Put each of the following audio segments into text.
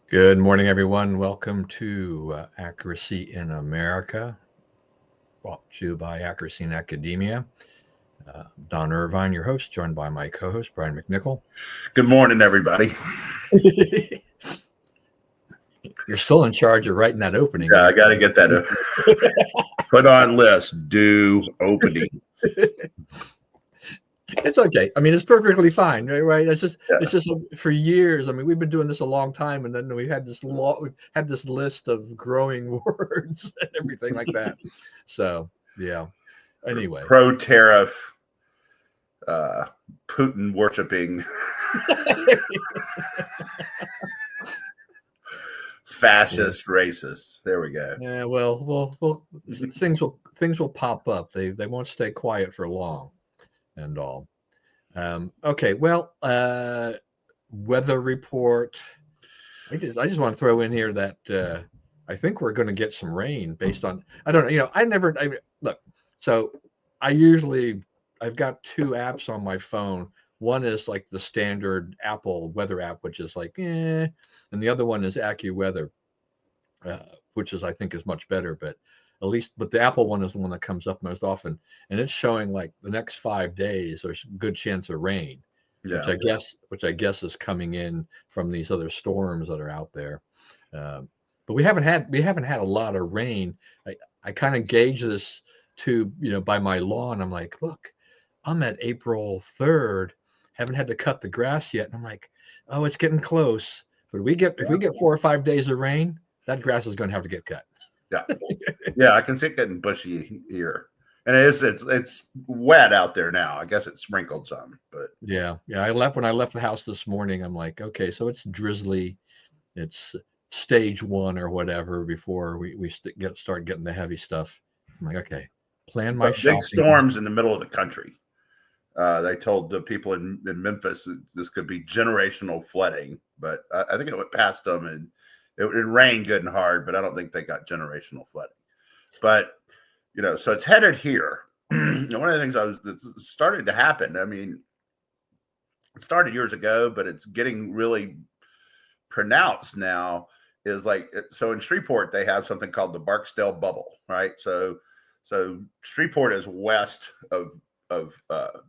Good morning, everyone. Welcome to Accuracy in America, brought to you by Accuracy in Academia. Don Irvine, your host, joined by my co-host, Brian McNichol. Good morning, everybody. You're still in charge of writing that opening. Yeah, I got to get that put on list. Do opening. It's okay. I mean, it's perfectly fine, right? It's just for years. I mean, we've been doing this a long time, and then we had this list of growing words and everything like that. So, yeah. Anyway, Pro-tariff, Putin worshiping, fascist, racists. There we go. Yeah, well, things will pop up. They won't stay quiet for long, and all. Okay, well, weather report. I just want to throw in here that I think we're going to get some rain based on. I don't know. Look. So I've got two apps on my phone. One is like the standard Apple weather app, which is like, and the other one is AccuWeather, which I think is much better. But the Apple one is the one that comes up most often, and it's showing like the next 5 days there's a good chance of rain, which I guess is coming in from these other storms that are out there. But we haven't had a lot of rain. I kind of gauge this by my lawn. I'm like, look, I'm at April 3rd, haven't had to cut the grass yet, and I'm like, oh, it's getting close. But if we get 4 or 5 days of rain, that grass is going to have to get cut. Yeah, I can see it getting bushy here, and it's wet out there now. I guess it sprinkled some, but yeah. When I left the house this morning, I'm like, okay, so it's drizzly, it's stage 1 or whatever before we start getting the heavy stuff. I'm like, okay, plan my shopping. Big storms in the middle of the country. They told the people in Memphis that this could be generational flooding, but I think it went past them and it rained good and hard, but I don't think they got generational flooding. But, so it's headed here. One of the things that's starting to happen, I mean, it started years ago, but it's getting really pronounced now, is like, so in Shreveport, they have something called the Barksdale bubble, right? So Shreveport is west of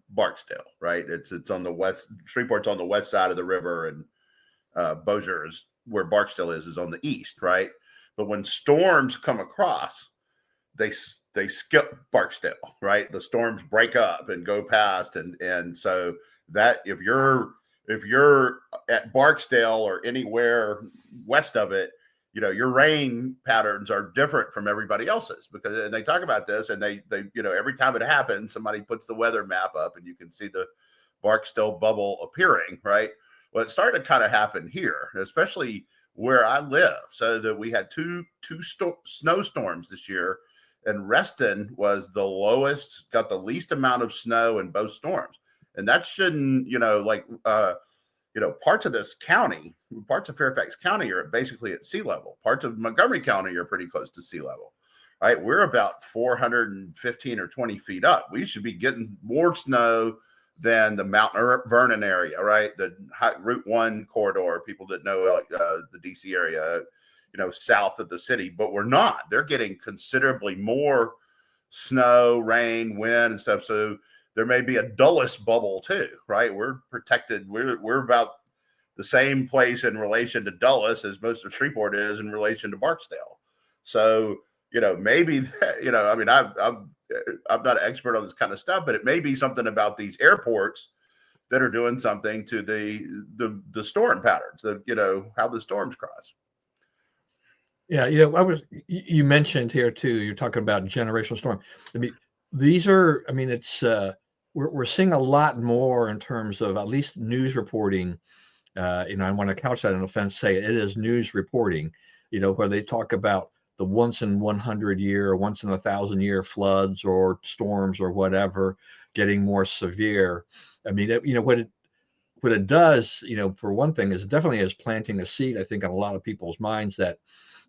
Barksdale, right? It's on the west. Shreveport's on the west side of the river, and Bossier is where Barksdale is on the east, right? But when storms come across, they skip Barksdale, right? The storms break up and go past, and so that if you're at Barksdale or anywhere west of it, your rain patterns are different from everybody else's, because they talk about this, and they every time it happens, somebody puts the weather map up and you can see the Barksdale bubble appearing, right? Well, it started to kind of happen here, especially where I live. So that we had two snowstorms this year, and Reston was the lowest, got the least amount of snow in both storms. And that shouldn't, parts of this county, parts of Fairfax County are basically at sea level. Parts of Montgomery County are pretty close to sea level, right? We're about 415 or 20 feet up. We should be getting more snow than the Mount Vernon area, right? The Route 1 corridor, people that know the DC area, south of the city, but we're not. They're getting considerably more snow, rain, wind, and stuff. So there may be a Dulles bubble too, right? We're protected. We're about the same place in relation to Dulles as most of Shreveport is in relation to Barksdale. So, maybe that, I mean, I'm not an expert on this kind of stuff, but it may be something about these airports that are doing something to the storm patterns, how the storms cross. Yeah, you mentioned here too, you're talking about generational storm. I mean, it's we're seeing a lot more in terms of at least news reporting. I want to couch that in offense, say it is news reporting, where they talk about the once in 100 year, once in 1,000 year floods or storms or whatever getting more severe. I mean, what it does, for one thing, is it definitely is planting a seed, I think, on a lot of people's minds that,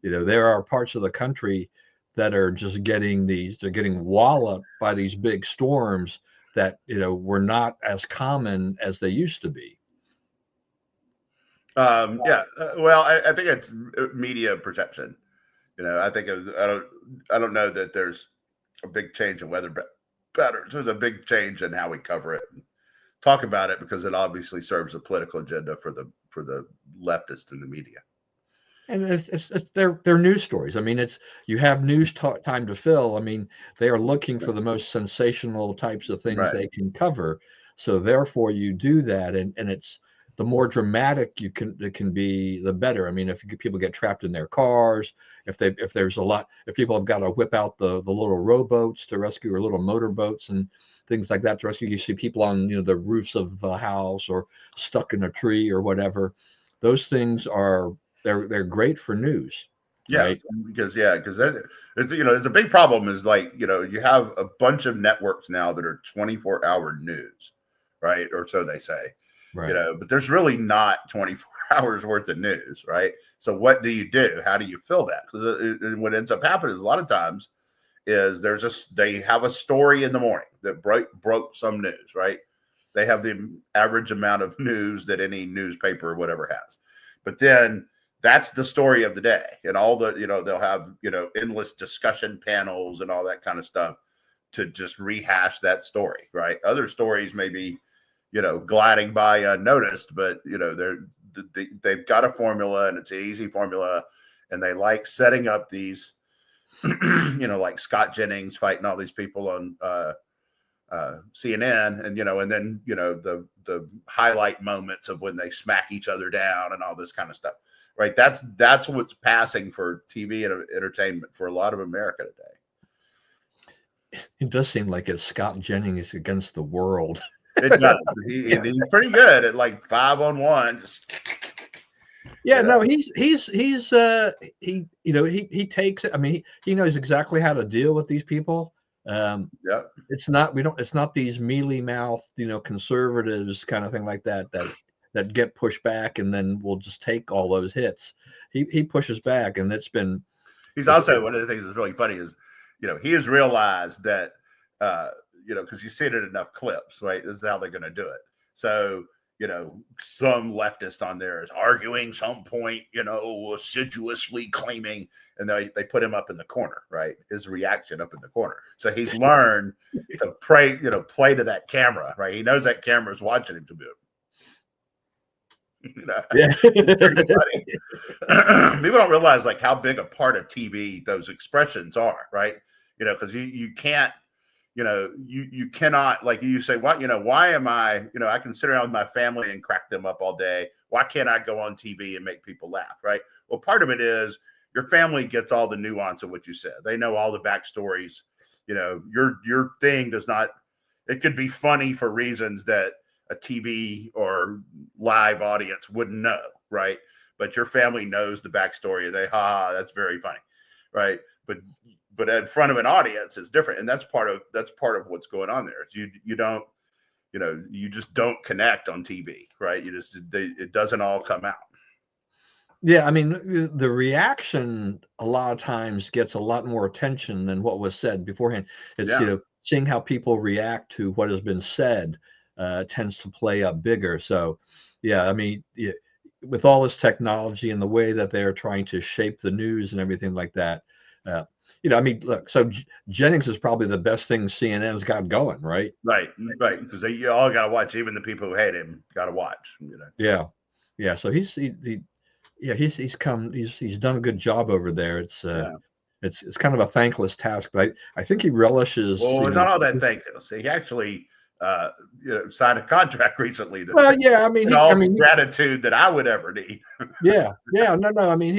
there are parts of the country that are just they're getting walloped by these big storms that, were not as common as they used to be. Yeah. Well, I think it's media perception. I think I don't know that there's a big change in weather patterns. There's a big change in how we cover it and talk about it, because it obviously serves a political agenda for the leftists in the media. And they're news stories. I mean, you have news time to fill. I mean, they are looking for the most sensational types of things Right. they can cover. So therefore, you do that, and it's the more dramatic it can be, the better. I mean, if people get trapped in their cars, if people have got to whip out the little rowboats to rescue, or little motorboats and things like that to rescue. You see people on the roofs of a house or stuck in a tree or whatever. Those things are they're great for news. Yeah, right? because it's a big problem. Is like you have a bunch of networks now that are 24-hour news, right? Or so they say, Right. But there's really not 24 hours worth of news, right? So what do you do? How do you fill that? Because what ends up happening a lot of times is they have a story in the morning that broke some news, right? They have the average amount of news that any newspaper or whatever has, but then that's the story of the day, and all they'll have endless discussion panels and all that kind of stuff to just rehash that story, right? Other stories may be gliding by unnoticed, but they've got a formula, and it's an easy formula, and they like setting up these like Scott Jennings fighting all these people on CNN, and then the highlight moments of when they smack each other down and all this kind of stuff. Right, that's what's passing for TV and entertainment for a lot of America today. It does seem like it's Scott Jennings against the world. It does. He's pretty good at like 5-on-1. Just no, he takes it. I mean, he knows exactly how to deal with these people. It's not these mealy mouthed conservatives kind of thing like that get pushed back and then will just take all those hits. He pushes back, and he's also one of the things that's really funny is he has realized that because you see it in enough clips, right? This is how they're going to do it. So some leftist on there is arguing some point, assiduously claiming, and they put him up in the corner, right? His reaction up in the corner. So he's learned to play to that camera, right? He knows that camera is watching him to do it. Yeah. People don't realize like how big a part of TV those expressions are, right? Because you can't, you cannot, like you say, what, why am I can sit around with my family and crack them up all day. Why can't I go on TV and make people laugh, right? Well, part of it is your family gets all the nuance of what you said. They know all the backstories. Your thing does not. It could be funny for reasons that a TV or live audience wouldn't know, right? But your family knows the backstory. That's very funny, right? But in front of an audience, it's different, and that's part of what's going on there. You don't, you just don't connect on TV, right? It doesn't all come out. Yeah, I mean, the reaction a lot of times gets a lot more attention than what was said beforehand. It's seeing how people react to what has been said tends to play up bigger. So, yeah, I mean, with all this technology and the way that they're trying to shape the news and everything like that, I mean, look, so Jennings is probably the best thing CNN's got going, right? Right, because you all got to watch. Even the people who hate him got to watch. Yeah. So he's done a good job over there. It's kind of a thankless task, but I think he relishes. Well, it's not all that thankless. He actually signed a contract recently. The gratitude that I would ever need. No. I mean,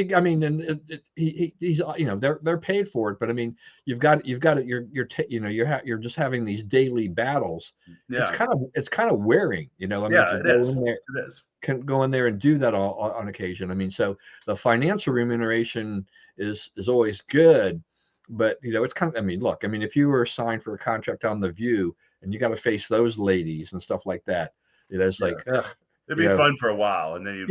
he's they're paid for it, but I mean, you've got it. You're just having these daily battles. Yeah, it's kind of wearing. I mean, it is. Can go in there and do that on occasion. I mean, so the financial remuneration is always good, but it's kind of. I mean, look. I mean, if you were signed for a contract on The View and you got to face those ladies and stuff like that, it's like, ugh. It'd be fun for a while, and then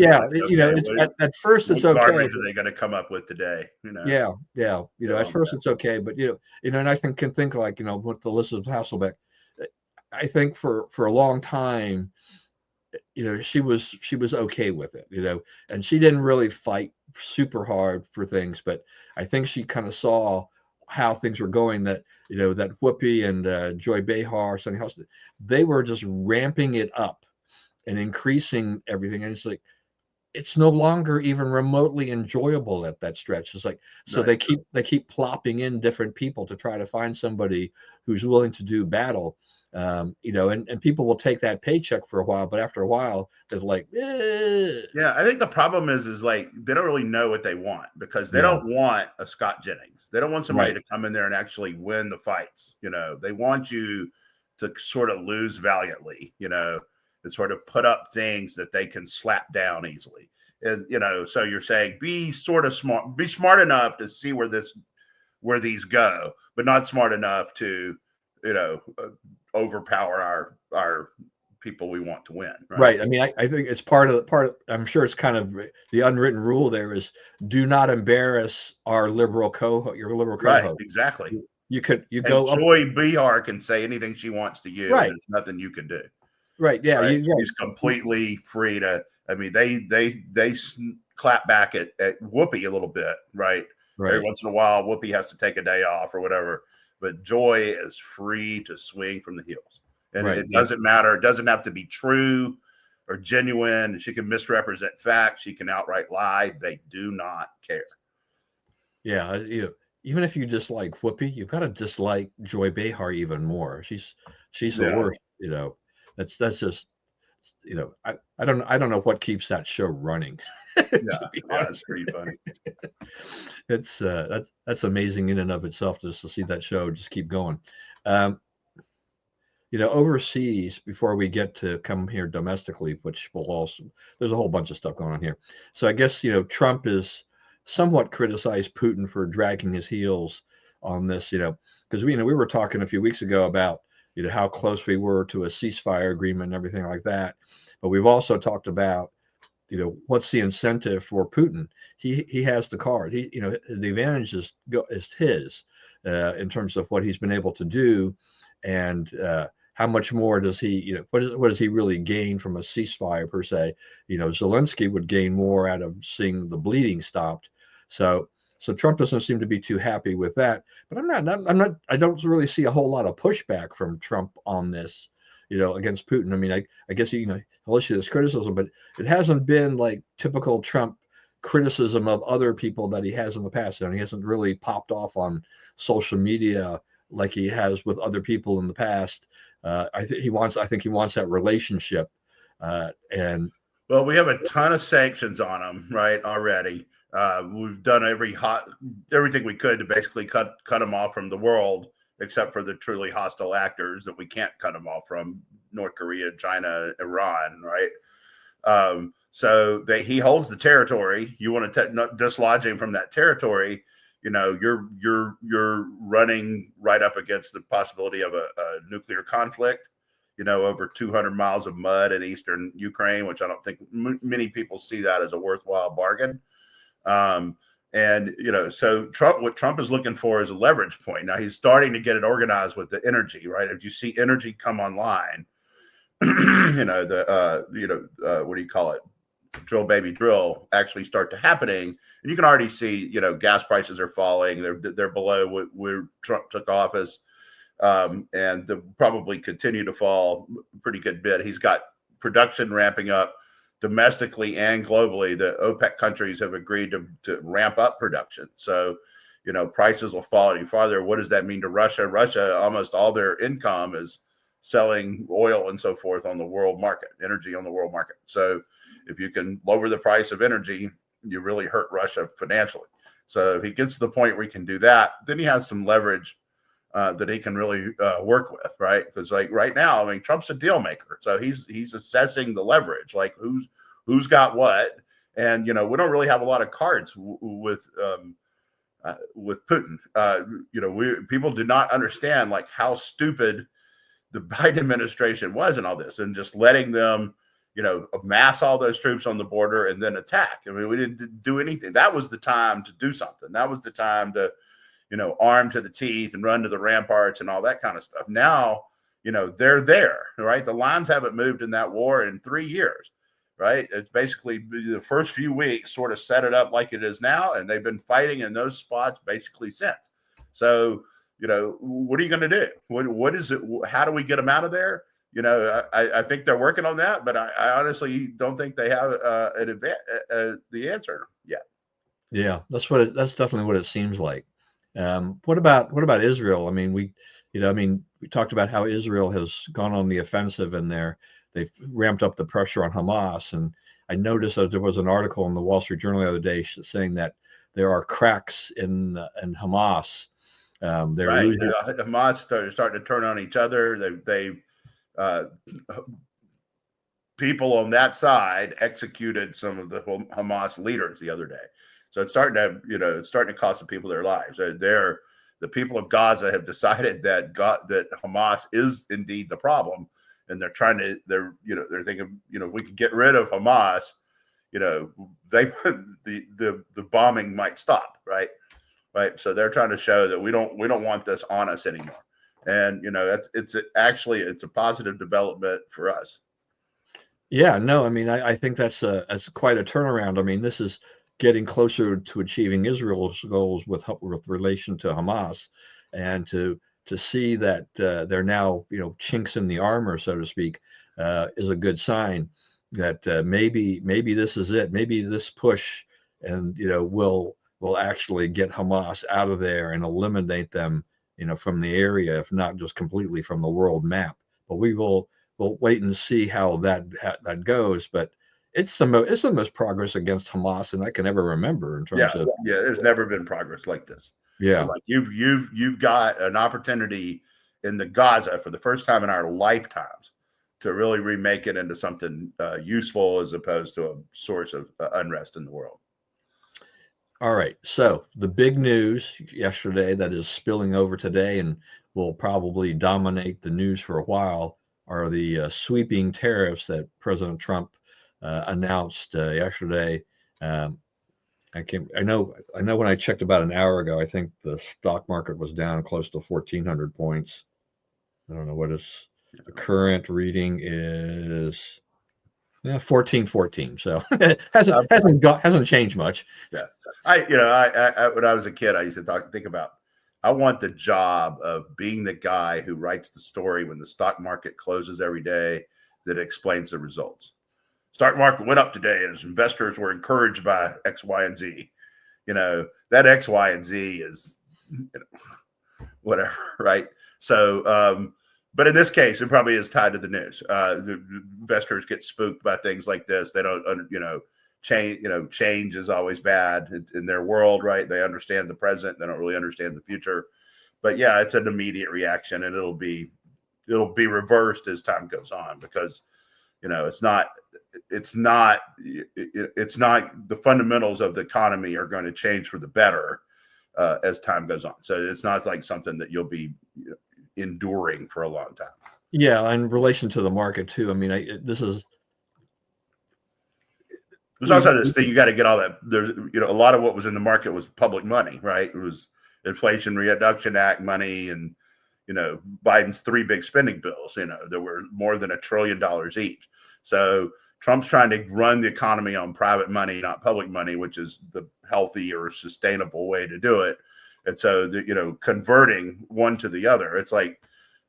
at first it's okay. Garbage are they going to come up with today? At first it's okay, but and I can think like with the Elizabeth Hasselbeck, I think for a long time, she was okay with it, and she didn't really fight super hard for things, but I think she kind of saw how things were going, that that Whoopi and Joy Behar, Sunny House, they were just ramping it up and increasing everything, and it's like it's no longer even remotely enjoyable at that stretch. It's like, so Right. they keep plopping in different people to try to find somebody who's willing to do battle. And people will take that paycheck for a while, but after a while, they're like, Yeah, I think the problem is like they don't really know what they want, because they yeah, don't want a Scott Jennings. They don't want somebody right, to come in there and actually win the fights. They want you to sort of lose valiantly, and sort of put up things that they can slap down easily. And so you're saying be sort of smart, be smart enough to see where these go, but not smart enough to overpower our people we want to win. Right. right. I mean, I think it's I'm sure it's kind of the unwritten rule there is, do not embarrass your liberal Right. co-host. Exactly. You And go up, Joy Behar can say anything she wants to you, and right, there's nothing you can do. right, yeah, Right? you She's completely free to. I mean, they clap back at Whoopi a little bit, right? Every right, once in a while, Whoopi has to take a day off or whatever, but Joy is free to swing from the heels, and right, it yeah, doesn't matter. It doesn't have to be true or genuine. She can misrepresent facts. She can outright lie. They do not care. yeah. Even if you dislike Whoopi, you've got to dislike Joy Behar even more. She's the Yeah, worst. That's just I don't know what keeps that show running. yeah, To be yeah. It's honest, pretty funny. it's that's amazing in and of itself, just to see that show just keep going. Um, Overseas, before we get to come here domestically, which will also, there's a whole bunch of stuff going on here. So I guess, Trump is somewhat criticized Putin for dragging his heels on this, because we were talking a few weeks ago about, how close we were to a ceasefire agreement and everything like that. But we've also talked about, what's the incentive for Putin? He has the card. The advantage is his, in terms of what he's been able to do, and how much more does he, what does he really gain from a ceasefire per se? Zelensky would gain more out of seeing the bleeding stopped. So Trump doesn't seem to be too happy with that. But I don't really see a whole lot of pushback from Trump on this, against Putin. I mean, I guess he'll issue this criticism, but it hasn't been like typical Trump criticism of other people that he has in the past, and he hasn't really popped off on social media like he has with other people in the past. I think he wants that relationship, and Well, we have a ton of sanctions on them, right? Already, we've done everything we could to basically cut them off from the world, except for the truly hostile actors that we can't cut them off from: North Korea, China, Iran, right? So that he holds the territory. You want to dislodge him from that territory, you're running right up against the possibility of a nuclear conflict. Over 200 miles of mud in eastern Ukraine, which I don't think many people see that as a worthwhile bargain. So what Trump is looking for is a leverage point. Now he's starting to get it organized with the energy, right? If you see energy come online, what do you call it? Drill baby drill actually start to happening, and you can already see, gas prices are falling. They're below where Trump took office. And they'll probably continue to fall a pretty good bit. He's got production ramping up domestically and globally. The OPEC countries have agreed to ramp up production. So, prices will fall any farther. What does that mean to Russia? Russia, almost all their income is selling oil and so forth on the world market, energy on the world market. So if you can lower the price of energy, you really hurt Russia financially. So if he gets to the point where he can do that, then he has some leverage that he can really work with, right? Because like right now, I mean, Trump's a deal maker, so he's assessing the leverage, like who's got what, and we don't really have a lot of cards with Putin. People do not understand like how stupid the Biden administration was in all this, and just letting them, amass all those troops on the border and then attack. I mean, we didn't do anything. That was the time to do something. That was the time to arm to the teeth and run to the ramparts and all that kind of stuff. Now, they're there, right? The lines haven't moved in that war in 3 years, right? It's basically the first few weeks sort of set it up like it is now, and they've been fighting in those spots basically since. So, what are you going to do? What is it? How do we get them out of there? I think they're working on that, but I honestly don't think they have the answer yet. Yeah, that's definitely what it seems like. What about Israel? I mean, we talked about how Israel has gone on the offensive, and they've ramped up the pressure on Hamas. And I noticed that there was an article in the Wall Street Journal the other day saying that there are cracks in Hamas. They're right. losing. Hamas are starting to turn on each other. They people on that side executed some of the Hamas leaders the other day. So it's starting to cost the people their lives. The people of Gaza have decided that Hamas is indeed the problem, and they're thinking, if we could get rid of Hamas, the bombing might stop, right? So they're trying to show that we don't want this on us anymore, and it's a positive development for us. Yeah, no, I mean, I think that's quite a turnaround. I mean, this is getting closer to achieving Israel's goals with relation to Hamas, and to see that they're now chinks in the armor, so to speak, is a good sign that maybe this is it. Maybe this push and will actually get Hamas out of there and eliminate them from the area, if not just completely from the world map. But we'll wait and see how that goes. But it's the most progress against Hamas than I can ever remember in terms of. Yeah. There's never been progress like this. Yeah, like you've got an opportunity in the Gaza for the first time in our lifetimes to really remake it into something useful, as opposed to a source of unrest in the world. All right. So the big news yesterday that is spilling over today and will probably dominate the news for a while are the sweeping tariffs that President Trump announced yesterday. I know when I checked about an hour ago, I think the stock market was down close to 1,400 points. I don't know what the current reading is. 1414. So it hasn't changed much. Yeah. I when I was a kid, I used to think about, I want the job of being the guy who writes the story when the stock market closes every day that explains the results. Stock market went up today as investors were encouraged by X, Y, and Z. That X, Y, and Z is whatever, right? So, but in this case, it probably is tied to the news. The investors get spooked by things like this. They don't, change is always bad in their world, right? They understand the present. They don't really understand the future. But yeah, it's an immediate reaction, and it'll be reversed as time goes on, because it's not the fundamentals of the economy are going to change for the better as time goes on. So it's not like something that you'll be enduring for a long time. Yeah, in relation to the market too. I mean, there's also this thing, you got to get all that. There's a lot of what was in the market was public money, right? It was Inflation Reduction Act money, and Biden's 3 big spending bills. There were more than $1 trillion each. So Trump's trying to run the economy on private money, not public money, which is the healthy or sustainable way to do it. And so, converting one to the other, it's like,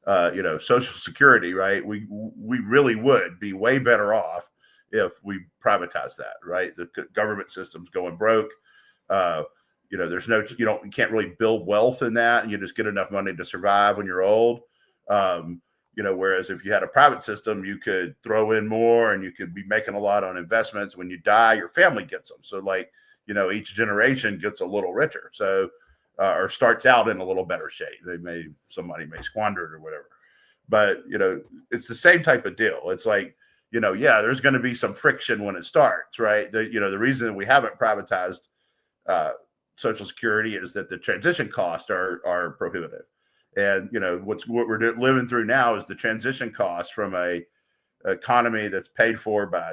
Social Security, right? We really would be way better off if we privatize that, right? The government system's going broke. There's you can't really build wealth in that, and you just get enough money to survive when you're old. Whereas if you had a private system, you could throw in more, and you could be making a lot on investments. When you die, your family gets them. So each generation gets a little richer. So, or starts out in a little better shape. Somebody may squander it or whatever, but it's the same type of deal. It's like, there's going to be some friction when it starts, right? The reason that we haven't privatized Social Security is that the transition costs are prohibitive. And what we're living through now is the transition costs from a economy that's paid for by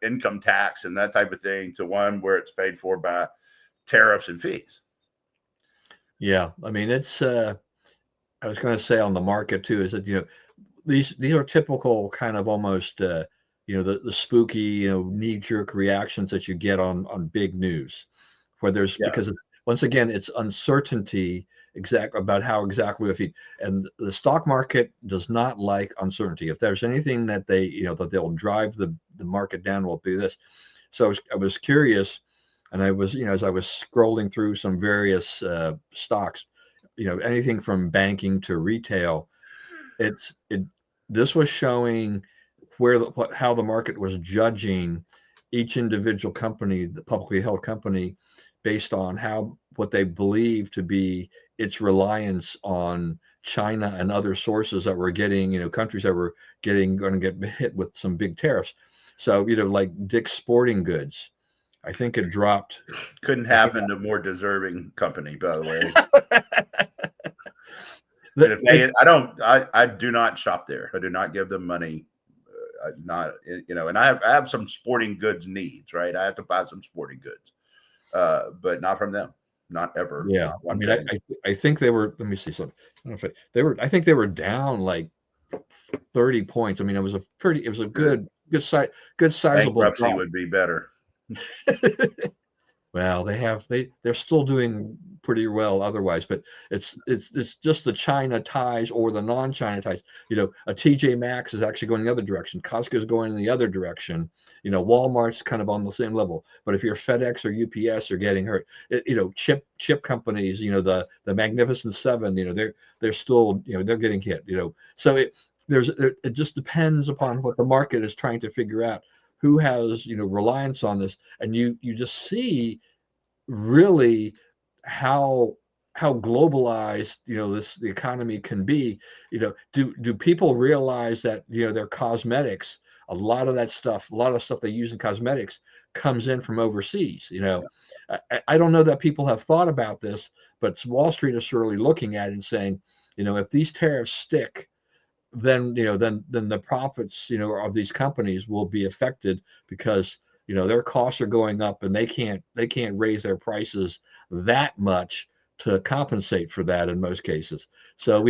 income tax and that type of thing, to one where it's paid for by tariffs and fees. Yeah, I mean, it's I was going to say on the market too, is that these are typical kind of almost the spooky knee-jerk reactions that you get on big news, where there's Yeah. because once again it's uncertainty about how exactly if and the stock market does not like uncertainty. If there's anything that that they'll drive the market down, will be this. So I was curious, and I was as I was scrolling through some various stocks, anything from banking to retail. This was showing how the market was judging each individual company, the publicly held company, based on what they believe to be its reliance on China and other sources that were getting, countries that were going to get hit with some big tariffs. So, like Dick's Sporting Goods, I think it dropped. Couldn't happen to more deserving company, by the way. And if I do not shop there. I do not give them money. And I have some sporting goods needs, right? I have to buy some sporting goods, but not from them, not ever. Yeah, not I think they were. Let me see something. I don't know if I think they were down like 30 points. I mean, it was a good sizable bankruptcy drop. would be better. Well, they're still doing pretty well otherwise, but it's just the China ties or the non-China ties. A TJ Maxx is actually going the other direction. Costco is going in the other direction. Walmart's kind of on the same level. But if you're FedEx or UPS, are getting hurt. Chip companies, the Magnificent Seven, they're still they're getting hit. So it just depends upon what the market is trying to figure out. Who has reliance on this, and you just see really how globalized the economy can be. Do people realize that their cosmetics, a lot of stuff they use in cosmetics comes in from overseas. I don't know that people have thought about this, but Wall Street is surely looking at it and saying, if these tariffs stick, then the profits of these companies will be affected, because their costs are going up and they can't raise their prices that much to compensate for that in most cases. So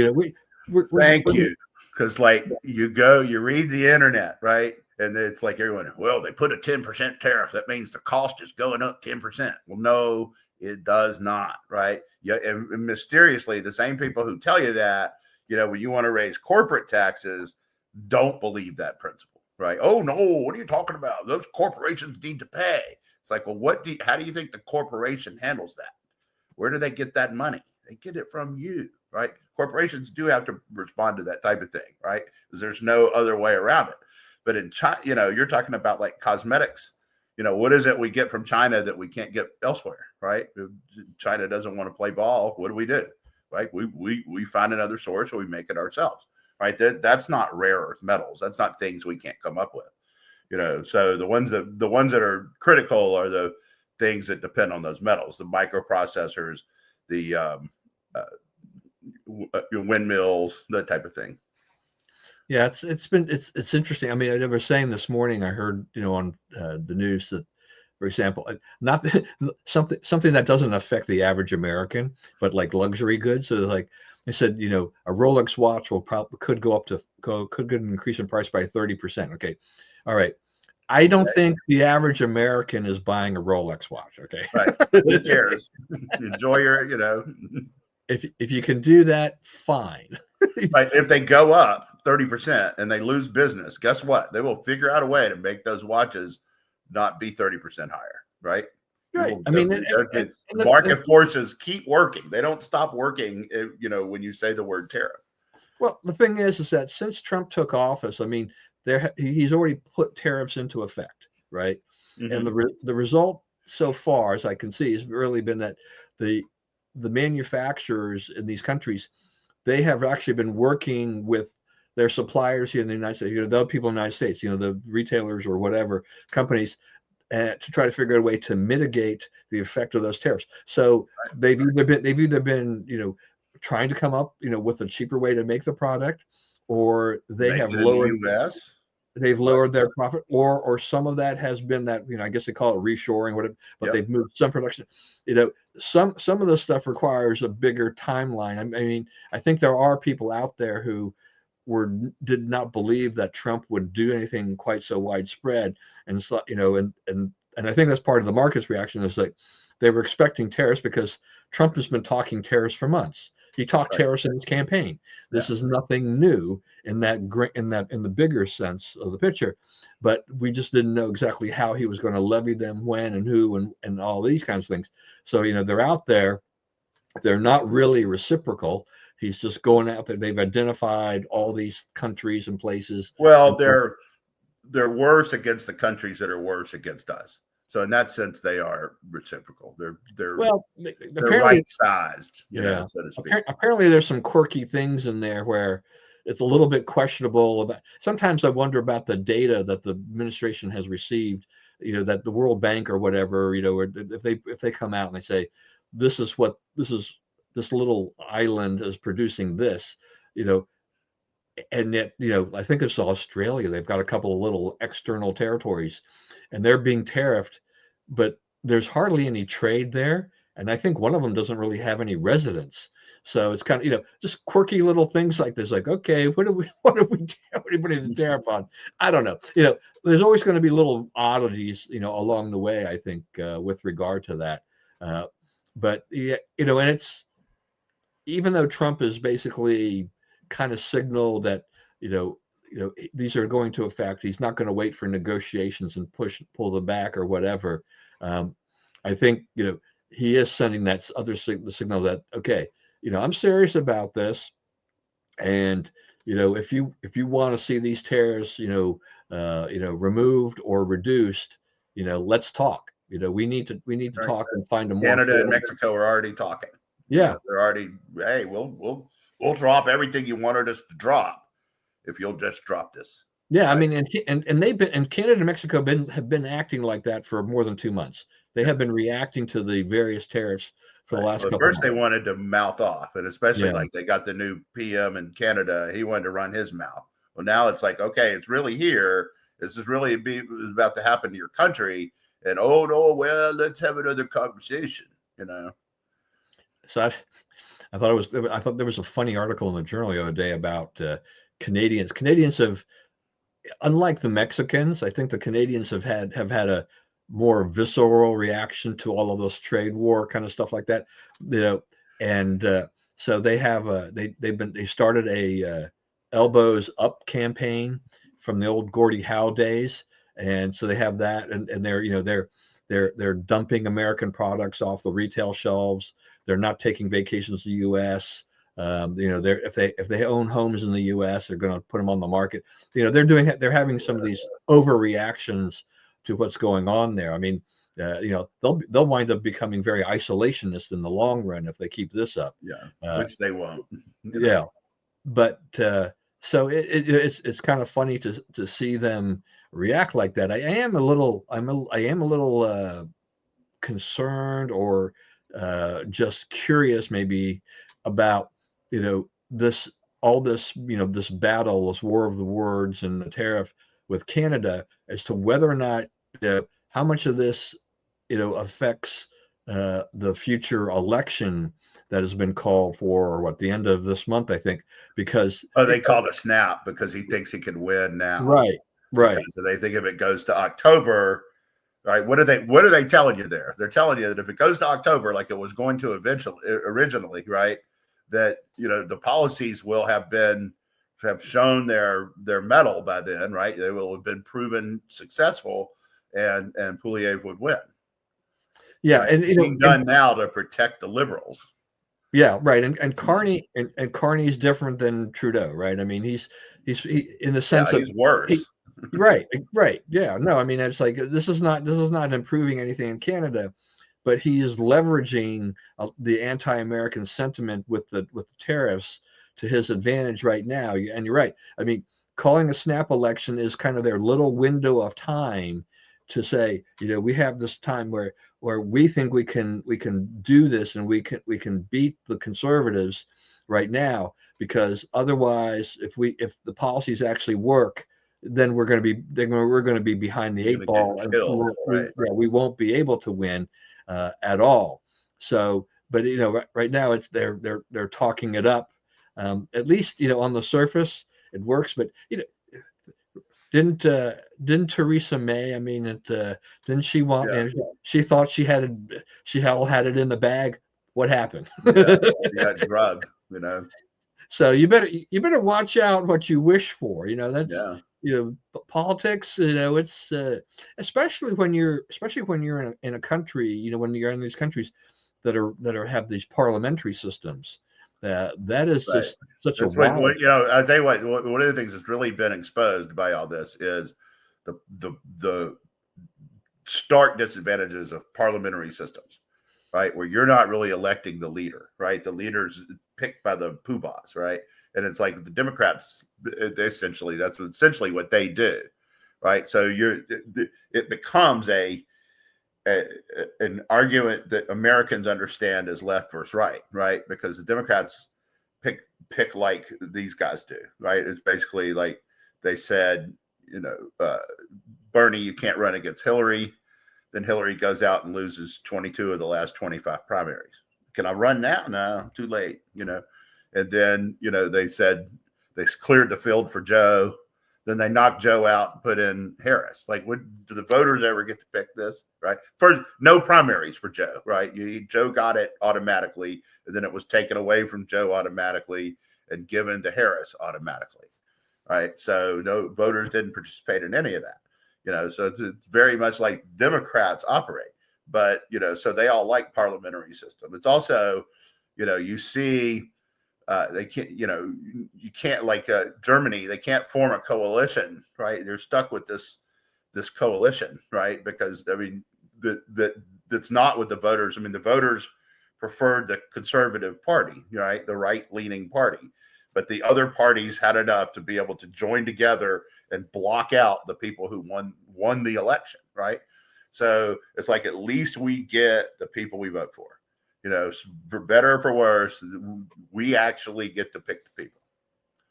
thank you, because you read the internet, right, and it's like everyone, well, they put a 10% tariff, that means the cost is going up 10%. Well, no, it does not, right? Yeah, and mysteriously the same people who tell you that, when you want to raise corporate taxes, don't believe that principle, right? Oh no, what are you talking about? Those corporations need to pay. It's like, well, how do you think the corporation handles that? Where do they get that money? They get it from you, right? Corporations do have to respond to that type of thing, right? Because there's no other way around it. But in China, you're talking about like cosmetics. What is it we get from China that we can't get elsewhere, right? If China doesn't want to play ball, what do? Right? We find another source, or we make it ourselves, right? That's not rare earth metals. That's not things we can't come up with, So the ones that are critical are the things that depend on those metals, the microprocessors, the windmills, that type of thing. Yeah, it's interesting. I mean, I was saying this morning, I heard on the news that, for example, not something that doesn't affect the average American, but like luxury goods. So like they said, a Rolex watch could increase in price by 30%. Okay, all right. I don't think the average American is buying a Rolex watch. Okay, right? Who cares? Enjoy your, If you can do that, fine. Right. If they go up 30% and they lose business, guess what? They will figure out a way to make those watches not be 30% higher, right? Right. I mean, market forces keep working. They don't stop working, when you say the word tariff. Well, the thing is that since Trump took office, I mean, he's already put tariffs into effect, right? Mm-hmm. And the result so far, as I can see, has really been that the manufacturers in these countries, they have actually been working with their suppliers here in the United States, the people in the United States, the retailers or whatever companies, to try to figure out a way to mitigate the effect of those tariffs. So they've either been trying to come up with a cheaper way to make the product, or they have lowered they've lowered their profit, or some of that has been that I guess they call it reshoring, whatever, but they've moved some production. Some of this stuff requires a bigger timeline. I mean, I think there are people out there who did not believe that Trump would do anything quite so widespread, and so, and I think that's part of the market's reaction is like they were expecting tariffs because Trump has been talking tariffs for months. He talked tariffs in his campaign. This is nothing new in the bigger sense of the picture, but we just didn't know exactly how he was going to levy them, when and who, and all these kinds of things. So they're out there. They're not really reciprocal. He's just going out there. They've identified all these countries and places. Well, they're worse against the countries that are worse against us. So in that sense, they are reciprocal. They're right sized, so to speak. Apparently, there's some quirky things in there where it's a little bit questionable about. Sometimes I wonder about the data that the administration has received. That the World Bank or whatever, if they come out and they say, this little island is producing this, and yet, I think it's Australia. They've got a couple of little external territories, and they're being tariffed, but there's hardly any trade there. And I think one of them doesn't really have any residents. So it's kind of, just quirky little things like this. Like, okay, what do we put the tariff on? I don't know. There's always going to be little oddities, along the way, I think, with regard to that. But and it's, even though Trump is basically kind of signal that these are going to affect, he's not going to wait for negotiations and pull them back or whatever. I think he is sending that other signal that, okay, I'm serious about this, and if you want to see these tariffs removed or reduced, let's talk. We need to talk and find a more. Canada and Mexico are already talking. Yeah, they're already, hey, we'll drop everything you wanted us to drop if you'll just drop this. Yeah, I mean, and they've been, and Canada and Mexico have been acting like that for more than 2 months. They have been reacting to the various tariffs for the last couple. First, they wanted to mouth off, and especially like they got the new PM in Canada, he wanted to run his mouth. Well, now it's like, okay, it's really here. This is really about to happen to your country, and oh no, well, let's have another conversation. So I thought there was a funny article in the Journal the other day about Canadians. Canadians have, unlike the Mexicans, I think the Canadians have had a more visceral reaction to all of those trade war kind of stuff like that. And so they have they started a elbows up campaign from the old Gordie Howe days, and so they have that, and they're dumping American products off the retail shelves. They're not taking vacations to the U.S. If they own homes in the U.S., they're going to put them on the market. They're having some of these overreactions to what's going on there. I mean, they'll wind up becoming very isolationist in the long run if they keep this up. Yeah, which they won't. Yeah, but so it's kind of funny to see them react like that. I am a little concerned, or just curious maybe about this battle, this war of the words and the tariff with Canada, as to whether or not how much of this affects the future election that has been called for, or the end of this month, I think, because they called a snap because he thinks he can win now. Right. So they think if it goes to October, right? What are they telling you there? They're telling you that if it goes to October, like it was going to originally, right, that the policies will have shown their mettle by then, right? They will have been proven successful, and Poilievre would win. Yeah, right? and it's being done now to protect the liberals. Yeah, right. And Carney and Carney's different than Trudeau, right? I mean, he's in the sense he's worse. Right. Yeah. No, I mean, it's like this is not improving anything in Canada, but he is leveraging the anti-American sentiment with the tariffs to his advantage right now. And you're right. I mean, calling a snap election is kind of their little window of time to say, we have this time where we think we can do this, and we can beat the conservatives right now, because otherwise, if the policies actually work, then we're going to be behind the eight ball, and we won't be able to win at all. So, but right now they're talking it up. At least on the surface, it works. But didn't Theresa May? I mean, didn't she want? Yeah. She thought she had it in the bag. What happened? Yeah, you got drugged. So you better watch out what you wish for. That's Yeah, politics. It's especially when you're in a country. When you're in these countries that have these parliamentary systems. That is right. just such a That's what wild. I'll tell you what. One of the things that's really been exposed by all this is the stark disadvantages of parliamentary systems, right? Where you're not really electing the leader, right? The leader's picked by the poobahs, right? And it's like the Democrats, that's essentially what they do, right? So it becomes an argument that Americans understand as left versus right? Because the Democrats pick like these guys do, right? It's basically like they said, Bernie, you can't run against Hillary. Then Hillary goes out and loses 22 of the last 25 primaries. Can I run now? No, too late, And then, they said they cleared the field for Joe. Then they knocked Joe out and put in Harris. Like, do the voters ever get to pick this, right? For no primaries for Joe, right? Joe got it automatically, and then it was taken away from Joe automatically and given to Harris automatically, right? So no voters didn't participate in any of that, So it's very much like Democrats operate, but so they all like parliamentary system. It's also, you see. They can't, you can't like Germany. They can't form a coalition, right? They're stuck with this coalition, right? Because that's not what the voters. I mean, the voters preferred the conservative party, right? The right-leaning party, but the other parties had enough to be able to join together and block out the people who won the election, right? So it's like at least we get the people we vote for. For better or for worse, we actually get to pick the people.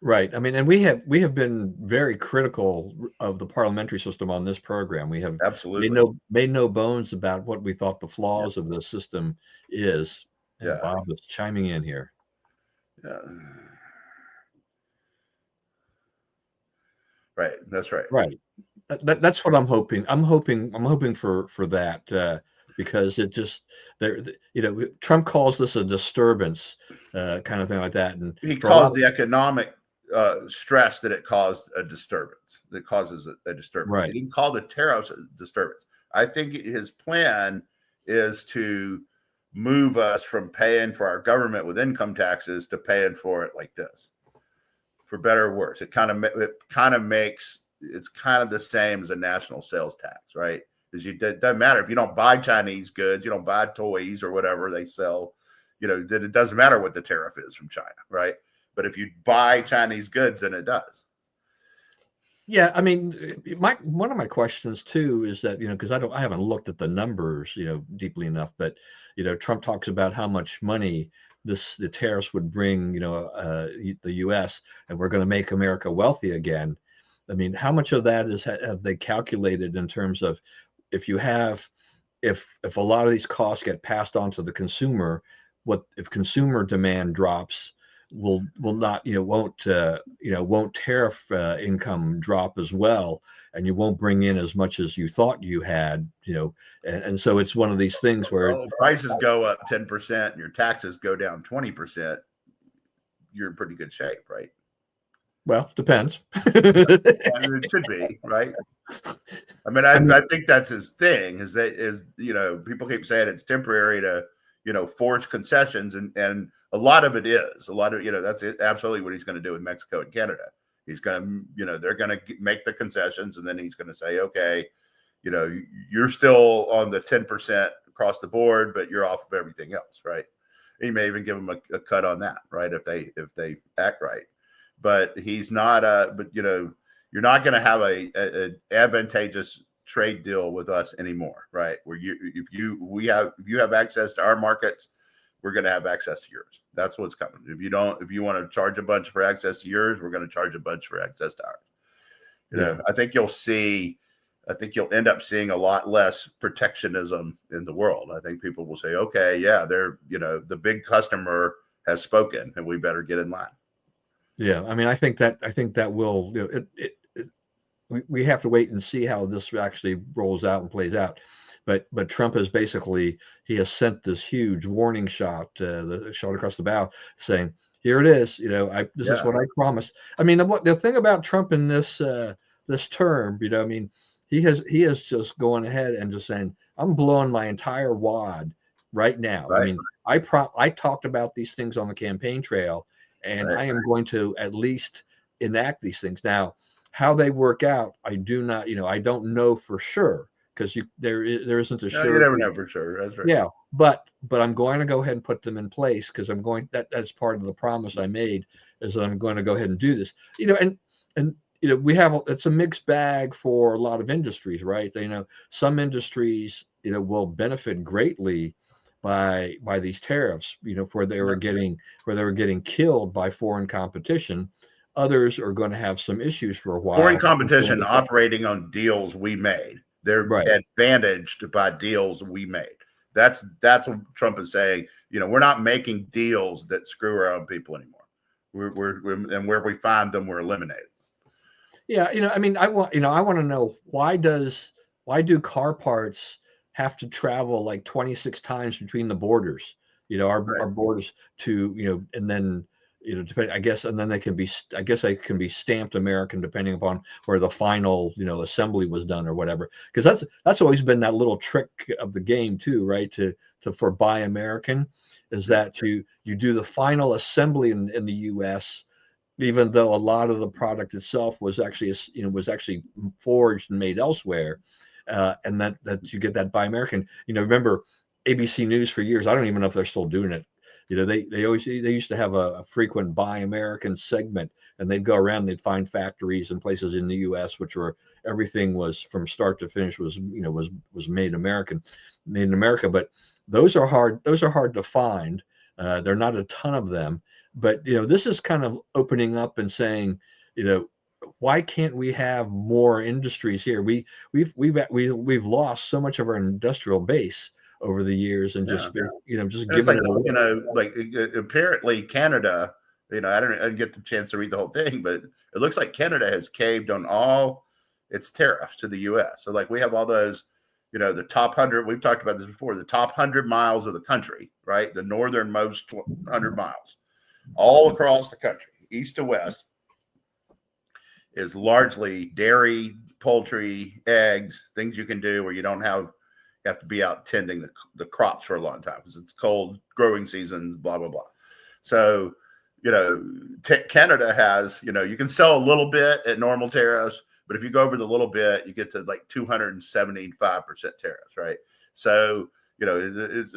Right. I mean, and we have been very critical of the parliamentary system on this program. We have Absolutely made no bones about what we thought the flaws of the system is. And yeah. Bob is chiming in here. Yeah. Right. That's right. Right. That's what I'm hoping. I'm hoping for that. Because it just Trump calls this a disturbance, kind of thing like that, and he calls the economic stress that it caused a disturbance. That causes a disturbance. Right. He didn't call the tariffs a disturbance. I think his plan is to move us from paying for our government with income taxes to paying for it like this, for better or worse. It kind of makes it's kind of the same as a national sales tax, right? It doesn't matter if you don't buy Chinese goods, you don't buy toys or whatever they sell, then it doesn't matter what the tariff is from China, right? But if you buy Chinese goods, then it does. Yeah, I mean, one of my questions too is that because I haven't looked at the numbers deeply enough, but Trump talks about how much money the tariffs would bring the U.S. and we're going to make America wealthy again. I mean, how much of that have they calculated in terms of if a lot of these costs get passed on to the consumer, what if consumer demand drops? Will not won't tariff income drop as well, and you won't bring in as much as you thought you had, and so it's one of these things where prices go up 10% and your taxes go down 20%. You're in pretty good shape, right? Well, depends. It should be, right? I mean, I think that's his thing. Is people keep saying it's temporary to force concessions, and a lot of it is. A lot of that's absolutely what he's going to do with Mexico and Canada. He's going to they're going to make the concessions, and then he's going to say, okay, you're still on the 10% across the board, but you're off of everything else, right? He may even give them a cut on that, right? If they act right. But he's not but you're not going to have a advantageous trade deal with us anymore, right? Where if you have access to our markets, we're going to have access to yours. That's what's coming. If you want to charge a bunch for access to yours, we're going to charge a bunch for access to ours. I think you'll end up seeing a lot less protectionism in the world. I think people will say, okay, yeah, they're the big customer has spoken and we better get in line. Yeah, I mean, I think that will, we have to wait and see how this actually rolls out and plays out. But Trump has basically, he has sent this huge warning shot, the shot across the bow, saying, "Here it is. This is Yeah, what I promised." I mean, the thing about Trump in this term, I mean, he has just going ahead and just saying, "I'm blowing my entire wad right now." I right, mean, I talked about these things on the campaign trail, and right. I am going to at least enact these things now. How they work out, I do not, I don't know for sure, because there isn't a No, you sure. never know for sure. That's right. Yeah, but I'm going to go ahead and put them in place, because that's part of the promise I made, is that I'm going to go ahead and do this. And we have it's a mixed bag for a lot of industries, right? Some industries will benefit greatly by these tariffs, Yeah. where they were getting killed by foreign competition. Others are going to have some issues for a Foreign while until competition they, operating on deals we made. They're right. advantaged by deals we made. That's what Trump is saying. We're not making deals that screw our own people anymore. And where we find them, we're eliminated. Yeah, I mean, I want to know, why do car parts have to travel like 26 times between the borders? Our Right. borders, and then depending, I guess, and then they can be stamped American, depending upon where the final assembly was done or whatever. Because that's always been that little trick of the game too, right? To for Buy American, is that you do the final assembly in the U.S., even though a lot of the product itself was actually forged and made elsewhere, and that you get that Buy American. Remember ABC News for years? I don't even know if they're still doing it. They used to have a frequent Buy American segment, and they'd go around, they'd find factories and places in the U.S. which were, everything was from start to finish was made made in America. But those are hard to find. There are not a ton of them, but this is kind of opening up and saying, you know, why can't we have more industries here? We've lost so much of our industrial base over the years, and Yeah. just And it's giving like, it away. apparently Canada, I didn't get the chance to read the whole thing, but it looks like Canada has caved on all its tariffs to the US. So like we have all those, the top 100, we've talked about this before, the top 100 miles of the country, right? The northernmost 100 miles, all across the country, east to west, is largely dairy, poultry, eggs, things you can do where you don't have to be out tending the crops for a long time because it's cold growing seasons, blah, blah, blah. So, Canada has, you can sell a little bit at normal tariffs, but if you go over the little bit, you get to like 275% tariffs, right? So,